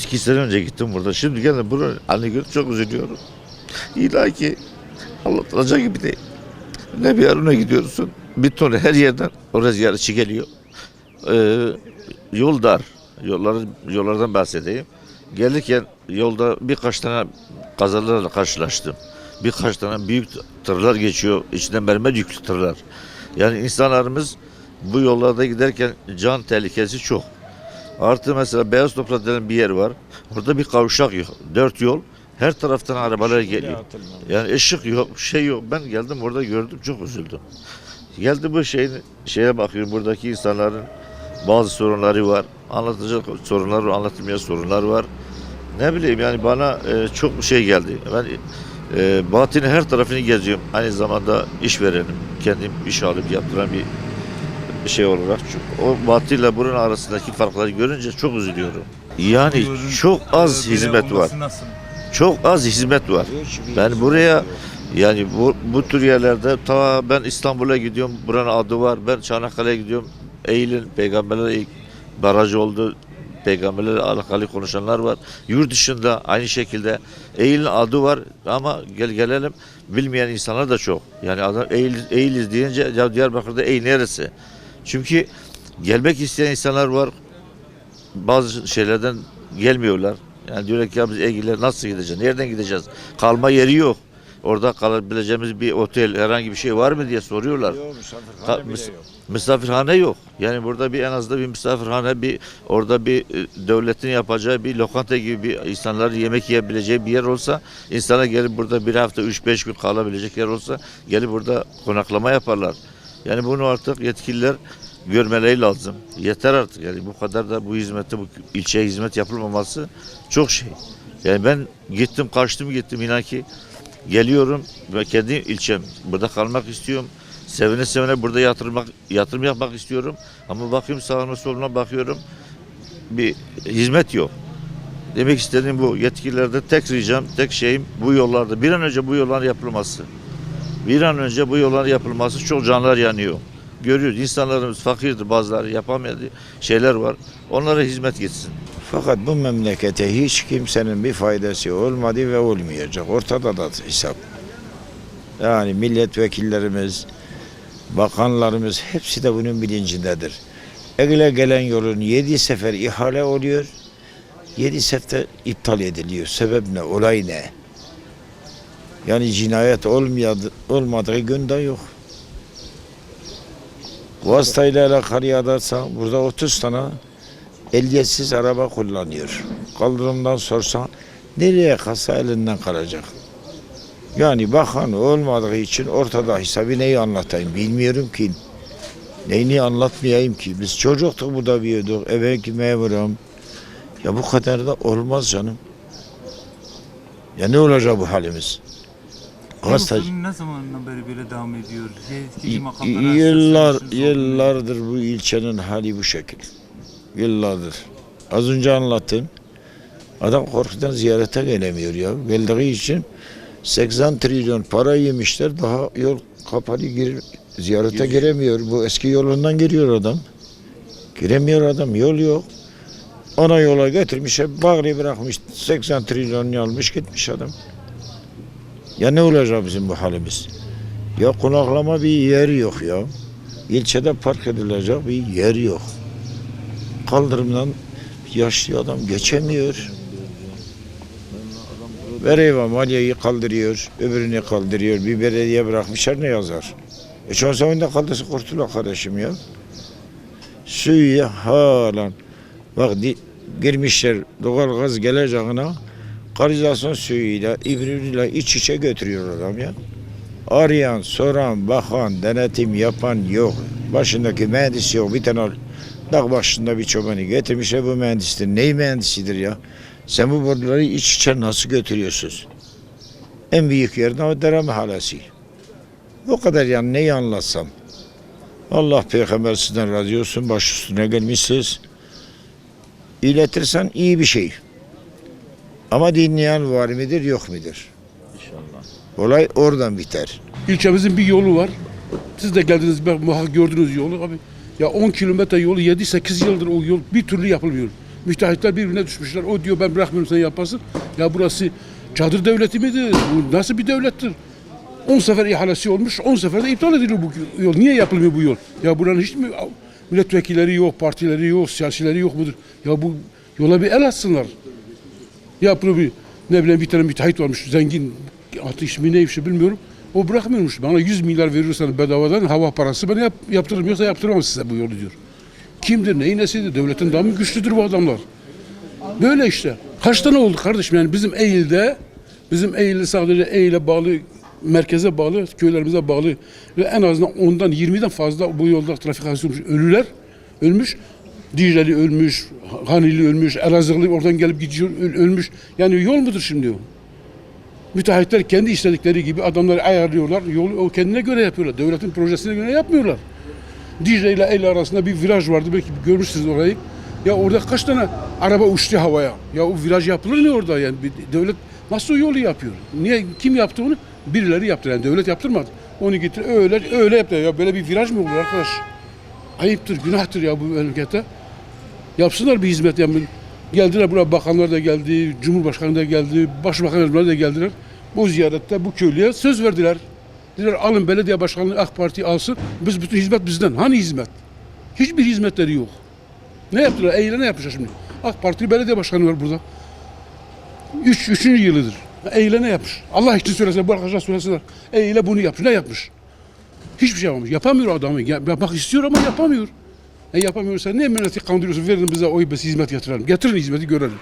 2 sene önce gittim burada. Şimdi gene bunu hani görüp çok üzülüyorum. İlahi ki anlatılacak gibi değil. Ne bir yerine gidiyorsun. Bir ton her yerden oraya ziyaretçi geliyor. Yol dar. Yollardan bahsedeyim. Gelirken yolda birkaç tane kazalarla karşılaştım. Birkaç tane büyük tırlar geçiyor. İçinden mermer yüklü tırlar. Yani insanlarımız bu yollarda giderken can tehlikesi çok. Artı mesela Beyaz Toprak denen bir yer var. Orada bir kavşak yok. 4 yol. Her taraftan arabalar geliyor. Yani ışık yok, şey yok. Ben geldim orada gördüm, çok üzüldüm. Geldi bu şeye bakıyorum, buradaki insanların bazı sorunları var. Anlatacak sorunlar var, anlatılmayan sorunlar var. Ne bileyim yani bana çok şey geldi. Ben Batı'nın her tarafını geziyorum. Aynı zamanda işverenim. Kendim iş alıp yaptıran bir şey olarak. O Batı ile buranın arasındaki farkları görünce çok üzülüyorum. Yani çok az hizmet var. Çok az hizmet var. Ben buraya yani bu tür yerlerde ben İstanbul'a gidiyorum. Buranın adı var. Ben Çanakkale'ye gidiyorum. Eylül peygamberler baraj oldu. Peygamberlerle alakalı konuşanlar var. Yurt dışında aynı şekilde adı var ama gelelim bilmeyen insanlar da çok. Yani adam Eylül deyince ya Diyarbakır'da neresi? Çünkü gelmek isteyen insanlar var. Bazı şeylerden gelmiyorlar. Yani diyorlar ki ya biz Eylül'e nasıl gideceğiz? Nereden gideceğiz? Kalma yeri yok. Orada kalabileceğimiz bir otel, herhangi bir şey var mı diye soruyorlar. Yok, misafirhane bile yok. Misafirhane yok. Yani burada en azından bir misafirhane, orada bir devletin yapacağı bir lokanta gibi bir insanların yemek yiyebileceği bir yer olsa, insana gelip burada bir hafta 3-5 gün kalabilecek yer olsa gelip burada konaklama yaparlar. Yani bunu artık yetkililer görmeleri lazım. Yeter artık yani bu kadar da bu ilçeye hizmet yapılmaması çok şey. Yani ben kaçtım inan ki geliyorum ve kendi ilçem burada kalmak istiyorum. Sevene burada yatırım yapmak istiyorum. Ama bakıyorum sağına soluna bakıyorum bir hizmet yok. Demek istediğim bu. Yetkililerde tek ricam, tek şeyim bu yollarda bir an önce bu yolların yapılması. Bir an önce bu yolların yapılması, çok canlar yanıyor. Görüyoruz insanlarımız fakirdir, bazıları yapamadığı şeyler var. Onlara hizmet gitsin. Fakat bu memlekete hiç kimsenin bir faydası olmadı ve olmayacak. Ortada da hesap. Yani milletvekillerimiz, bakanlarımız hepsi de bunun bilincindedir. Egle gelen yolun 7 sefer ihale oluyor. 7 sefer iptal ediliyor. Sebep ne? Olay ne? Yani cinayet olmadığı gün de yok. Vasıtayla alakalı yadarsa burada 30 tane ehliyetsiz araba kullanıyor. Kaldırımdan sorsa nereye kalsa elinden kalacak. Yani bakan olmadığı için ortada hesabı neyi anlatayım bilmiyorum ki. Neyini anlatmayayım ki. Biz çocuktuk burada büyüdük. Evvelki memurum. Ya bu kadar da olmaz canım. Ya ne olacak bu halimiz? Ne zamandan beri böyle devam ediyor? Yıllardır bu ilçenin hali bu şekil. Yıllardır. Az önce anlattım. Adam korkudan ziyarete gelemiyor ya. Geldiği için 80 trilyon para yemişler. Daha yol kapalı ziyarete giremiyor. Bu eski yolundan giriyor adam. Giremiyor adam. Yol yok. Ona yola getirmiş. Bağrı bırakmış. 80 trilyon almış gitmiş adam. Ya ne olacak bizim bu halimiz? Ya konaklama bir yer yok ya. İlçede park edilecek bir yer yok. Kaldırımdan yaşlı adam geçemiyor. Vereyva maliyeyi kaldırıyor, öbürünü kaldırıyor. Bir belediye bırakmışlar ne yazar? Son sonunda kaldısı kurtulak kardeşim ya. Suyu halen. Bak girmişler doğal gaz geleceğine kanalizasyon suyuyla, ibriyle iç içe götürüyor adam ya. Arayan, soran, bakan, denetim yapan yok. Başındaki mühendis yok. Bir tane dağ başında bir çobanı getirmişler, bu mühendistir. Ney mühendisidir ya? Sen bu boruları iç içe nasıl götürüyorsunuz? En büyük yerden o dere mahallesi. O kadar yani neyi anlatsam? Allah peygamber sizden razı olsun, baş üstüne gelmişsiniz. İletirsen iyi bir şey. Ama dinleyen var mıdır, yok mudur? İnşallah. Olay oradan biter. İlçemizin bir yolu var. Siz de geldiniz, muhakkak gördünüz yolu abi. Ya 10 kilometre yolu 7-8 yıldır o yol bir türlü yapılmıyor. Müteahhitler birbirine düşmüşler. O diyor ben bırakmıyorum sen yaparsın. Ya burası çadır devleti midir? Bu nasıl bir devlettir? 10 sefer ihalesi olmuş, 10 sefer de iptal ediliyor bu yol. Niye yapılmıyor bu yol? Ya buranın hiç mi milletvekilleri yok, partileri yok, siyasileri yok mudur? Ya bu yola bir el atsınlar. Ya bunu bir ne bileyim bir tane müteahhit varmış, zengin, adı ismi neymiş bilmiyorum. O bırakmıyormuş. Bana 100 milyar verirsen bedavadan hava parası ben yaptırırım. Yoksa yaptıramam size bu yolu diyor. Kimdir, neyin nesidir? Devletin daha mı güçlüdür bu adamlar? Böyle işte. Kaç tane oldu kardeşim? Yani bizim Eğil'de sadece Eğil'e bağlı, merkeze bağlı, köylerimize bağlı ve en azından 10'dan 20'den fazla bu yolda trafik hadisesi olmuş. Ölmüş. Dicle'li ölmüş, Hanili ölmüş, Elazığlı oradan gelip gidiyor, ölmüş. Yani yol mudur şimdi o? Müteahhitler kendi istedikleri gibi adamları ayarlıyorlar. Yolu o kendine göre yapıyorlar. Devletin projesine göre yapmıyorlar. Dicle ile Eyle arasında bir viraj vardı. Belki görmüşsünüz orayı. Ya orada kaç tane araba uçtu havaya. Ya o viraj yapılır mı orada yani? Devlet nasıl o yolu yapıyor? Niye? Kim yaptı onu? Birileri yaptı. Yani devlet yaptırmadı. Onu getir öyle yaptı. Ya böyle bir viraj mı olur arkadaş? Ayıptır, günahtır ya bu memlekette. Yapsınlar bir hizmet. Yani geldiler buraya, bakanlar da geldi, Cumhurbaşkanı da geldi, Başbakanlar da geldiler. Bu ziyarette bu köylüye söz verdiler. Dediler alın belediye başkanlığı AK Parti alsın. Biz bütün hizmet bizden. Hani hizmet? Hiçbir hizmetleri yok. Ne yaptılar? Ne yapmışlar şimdi? AK Parti belediye başkanı var burada. Üçüncü yılıdır. Ne yapmış? Allah için söylesinler, bu arkadaşlar söylesinler. Bunu yapmış. Ne yapmış? Hiçbir şey yapmamış. Yapamıyor adamı. Yapmak istiyor ama yapamıyor. Yapamıyorsa niye milleti kandırıyorsun? Verin bize oy, biz hizmet getirelim. Getirin hizmeti görelim.